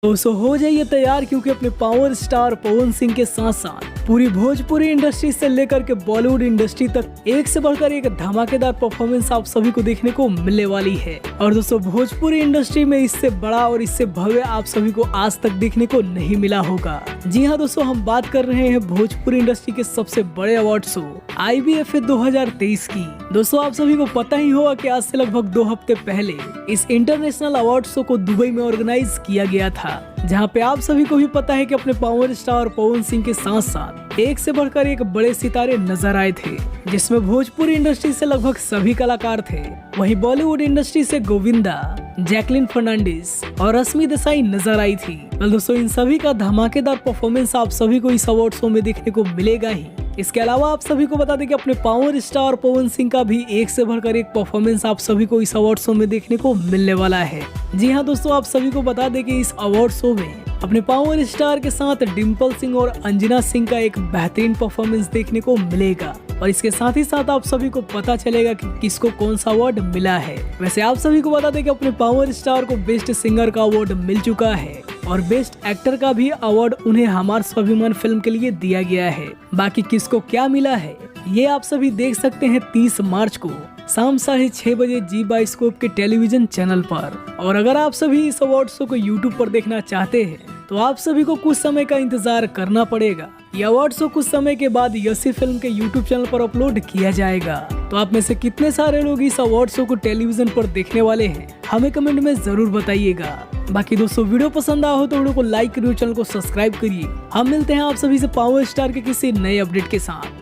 दोस्तों हो जाइए तैयार, क्योंकि अपने पावर स्टार पवन सिंह के साथ साथ पूरी भोजपुरी इंडस्ट्री से लेकर के बॉलीवुड इंडस्ट्री तक एक से बढ़कर एक धमाकेदार परफॉर्मेंस आप सभी को देखने को मिलने वाली है। और दोस्तों भोजपुरी इंडस्ट्री में इससे बड़ा और इससे भव्य आप सभी को आज तक देखने को नहीं मिला होगा। जी हाँ दोस्तों, हम बात कर रहे हैं भोजपुरी इंडस्ट्री के सबसे बड़े अवार्ड शो IBFA 2023 की। दोस्तों आप सभी को पता ही होगा कि आज से लगभग 2 हफ्ते पहले इस इंटरनेशनल अवार्ड शो को दुबई में ऑर्गेनाइज किया गया था, जहां पे आप सभी को भी पता है कि अपने पावर स्टार पवन सिंह के साथ साथ एक से बढ़कर एक बड़े सितारे नजर आए थे, जिसमें भोजपुरी इंडस्ट्री से लगभग सभी कलाकार थे। वहीं बॉलीवुड इंडस्ट्री से गोविंदा, जैकलिन फर्नांडिस और रश्मि देसाई नजर आई थी। दोस्तों इन सभी का धमाकेदार परफॉर्मेंस आप सभी को इस अवार्ड शो में देखने को मिलेगा ही। इसके अलावा आप सभी को बता दें कि अपने पावर स्टार पवन सिंह का भी एक से बढ़कर एक परफॉर्मेंस आप सभी को इस अवार्ड शो में देखने को मिलने वाला है। जी हाँ दोस्तों, आप सभी को बता दें कि इस अवार्ड शो में अपने पावर स्टार के साथ डिम्पल सिंह और अंजना सिंह का एक बेहतरीन परफॉर्मेंस देखने को मिलेगा। और इसके साथ ही साथ आप सभी को पता चलेगा कि किसको कौन सा अवार्ड मिला है। वैसे आप सभी को बता दें कि अपने पावर स्टार को बेस्ट सिंगर का अवार्ड मिल चुका है और बेस्ट एक्टर का भी अवार्ड उन्हें हमार स्वाभिमान फिल्म के लिए दिया गया है। बाकी किसको क्या मिला है ये आप सभी देख सकते हैं 30 मार्च को शाम 6:30 बजे जी बायोस्कोप के टेलीविजन चैनल पर। और अगर आप सभी इस अवार्ड शो को यूट्यूब पर देखना चाहते हैं तो आप सभी को कुछ समय का इंतजार करना पड़ेगा। यह अवार्ड शो कुछ समय के बाद यसी फिल्म के यूट्यूब चैनल पर अपलोड किया जाएगा। तो आप में से कितने सारे लोग इस अवार्ड शो को टेलीविजन पर देखने वाले हैं, हमें कमेंट में जरूर बताइएगा। बाकी दोस्तों वीडियो पसंद आया हो तो वीडियो को लाइक करिए, चैनल को सब्सक्राइब करिए। हम मिलते हैं आप सभी से पावर स्टार के किसी नए अपडेट के साथ।